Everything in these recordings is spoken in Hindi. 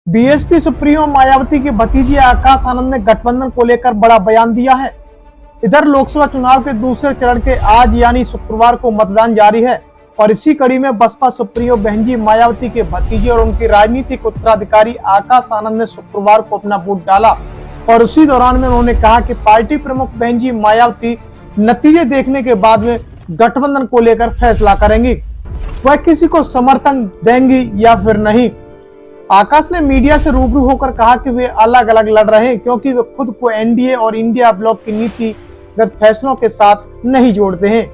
बीएसपी सुप्रीमो मायावती के भतीजे आकाश आनंद ने गठबंधन को लेकर बड़ा बयान दिया है। इधर लोकसभा चुनाव के दूसरे चरण के आज यानी शुक्रवार को मतदान जारी है और इसी कड़ी में बसपा सुप्रीमो बहनजी मायावती के भतीजे और उनके राजनीतिक उत्तराधिकारी आकाश आनंद ने शुक्रवार को अपना वोट डाला और उसी दौरान में उन्होंने कहा कि पार्टी प्रमुख बहनजी मायावती नतीजे देखने के बाद में गठबंधन को लेकर फैसला करेंगी, वह किसी को समर्थन देंगी या फिर नहीं। आकाश ने मीडिया से रूबरू होकर कहा कि वे अलग अलग लड़ रहे हैं क्योंकि वे खुद को एनडीए और इंडिया ब्लॉक की नीतिगत फैसलों के साथ नहीं जोड़ते हैं।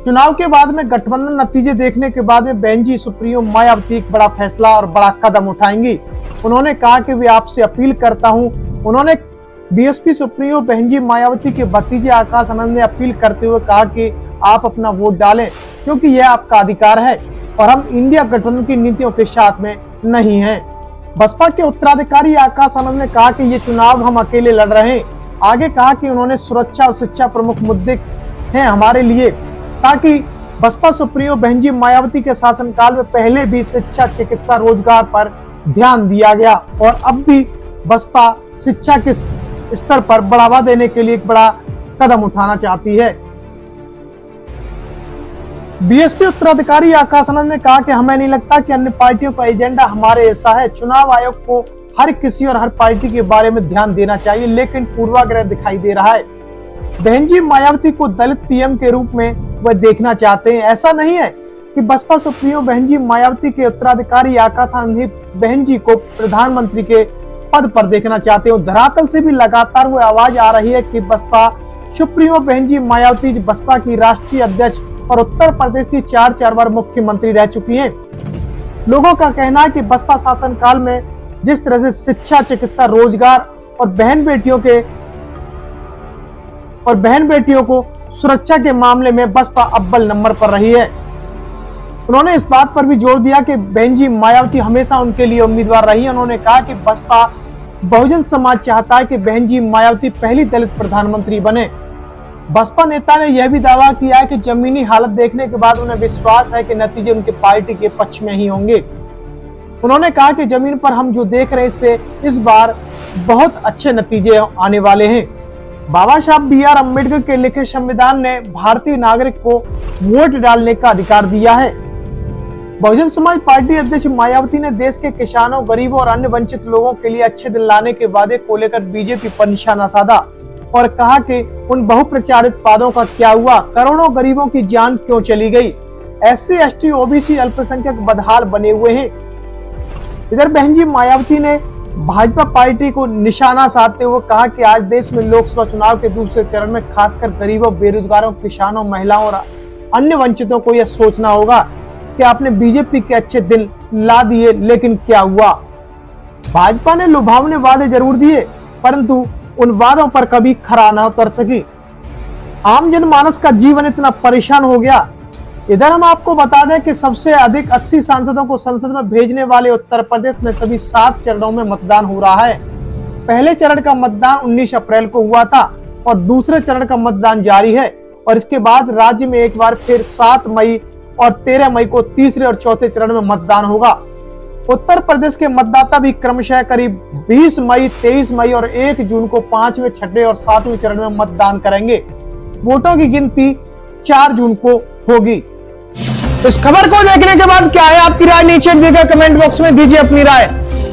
चुनाव के बाद में गठबंधन नतीजे देखने के बाद में बहनजी सुप्रीमो मायावती एक बड़ा फैसला और बड़ा कदम उठाएंगी। उन्होंने कहा कि वे आपसे अपील करता हूं। उन्होंने बीएसपी सुप्रीमो बहनजी मायावती के भतीजे आकाश आनंद ने अपील करते हुए कहा कि आप अपना वोट डालें क्योंकि यह आपका अधिकार है और हम इंडिया गठबंधन की नीतियों के साथ में नहीं हैं। बसपा के उत्तराधिकारी आकाश आनंद ने कहा कि ये चुनाव हम अकेले लड़ रहे हैं। आगे कहा कि उन्होंने सुरक्षा और शिक्षा प्रमुख मुद्दे हैं हमारे लिए, ताकि बसपा सुप्रीमो बहनजी मायावती के शासनकाल में पहले भी शिक्षा, चिकित्सा, रोजगार पर ध्यान दिया गया और अब भी बसपा शिक्षा के स्तर पर बढ़ावा देने के लिए एक बड़ा कदम उठाना चाहती है। बीएसपी उत्तराधिकारी आकाश आनंद ने कहा कि हमें नहीं लगता कि अन्य पार्टियों का एजेंडा हमारे ऐसा है। चुनाव आयोग को हर किसी और हर पार्टी के बारे में ध्यान देना चाहिए, लेकिन पूर्वाग्रह दिखाई दे रहा है। बहनजी मायावती को दलित पीएम के रूप में वह देखना चाहते हैं। ऐसा नहीं है कि बसपा सुप्रीमो बहनजी मायावती के उत्तराधिकारी आकाश आनंद ही बहनजी को प्रधानमंत्री के पद पर देखना चाहते हो। धरातल से भी लगातार वो आवाज आ रही है कि बसपा सुप्रीमो बहनजी मायावती बसपा की राष्ट्रीय अध्यक्ष और उत्तर प्रदेश की 4 बार मुख्यमंत्री रह चुकी हैं। लोगों का कहना है कि बसपा शासनकाल में जिस तरह से शिक्षा, चिकित्सा, रोजगार और बहन बेटियों को सुरक्षा के मामले में बसपा अव्वल नंबर पर रही है। उन्होंने इस बात पर भी जोर दिया कि बहनजी मायावती हमेशा उनके लिए उम्मीदवार रही है। उन्होंने कहा कि बसपा बहुजन समाज चाहता है कि बहनजी मायावती पहली दलित प्रधानमंत्री बने। बसपा नेता ने यह भी दावा किया है कि जमीनी हालत देखने के बाद उन्हें विश्वास है कि नतीजे उनके पार्टी के पक्ष में ही होंगे। उन्होंने कहा कि जमीन पर हम जो देख रहे हैं इससे इस बार बहुत अच्छे नतीजे आने वाले हैं। बाबा साहब बी आर अम्बेडकर के लिखे संविधान ने भारतीय नागरिक को वोट डालने का अधिकार दिया है। बहुजन समाज पार्टी अध्यक्ष मायावती ने देश के किसानों, गरीबों और अन्य वंचित लोगों के लिए अच्छे दिन लाने के वादे को लेकर बीजेपी पर निशाना साधा और कहा कि उन बहुप्रचारित वादों का क्या हुआ, करोड़ों गरीबों की जान क्यों चली गई, एससी, एसटी, ओबीसी, अल्पसंख्यक बदहाल बने हुए हैं। इधर बहनजी मायावती ने भाजपा पार्टी को निशाना साधते हुए कहा कि आज देश में लोकसभा चुनाव के दूसरे चरण में खासकर गरीबों, बेरोजगारों, किसानों, महिलाओं और अन्य वंचितों को यह सोचना होगा कि आपने बीजेपी के अच्छे दिन ला दिए, लेकिन क्या हुआ। भाजपा ने लुभावने वादे जरूर दिए परंतु उन वादों पर कभी खरा न उतर सकी। आम जनमानस का जीवन इतना परेशान हो गया। इधर हम आपको बता दें कि सबसे अधिक 80 सांसदों को संसद में भेजने वाले उत्तर प्रदेश में सभी 7 चरणों में मतदान हो रहा है। पहले चरण का मतदान 19 अप्रैल को हुआ था और दूसरे चरण का मतदान जारी है और इसके बाद राज्य में एक बार फिर 7 मई और 13 मई को तीसरे और चौथे चरण में मतदान होगा। उत्तर प्रदेश के मतदाता भी क्रमशः करीब 20 मई, 23 मई और 1 जून को 5वें, 6वें और 7वें चरण में मतदान करेंगे। वोटों की गिनती 4 जून को होगी। इस खबर को देखने के बाद क्या है आपकी राय, नीचे दिए गए कमेंट बॉक्स में दीजिए अपनी राय।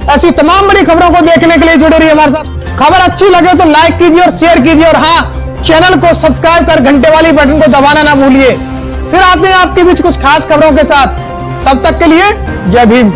ऐसी तमाम बड़ी खबरों को देखने के लिए जुड़े रहिए हमारे साथ। खबर अच्छी लगे तो लाइक कीजिए और शेयर कीजिए और हाँ, चैनल को सब्सक्राइब कर घंटे वाली बटन को दबाना ना भूलिए। फिर आते हैं आपके बीच कुछ खास खबरों के साथ। तब तक के लिए जय भीम।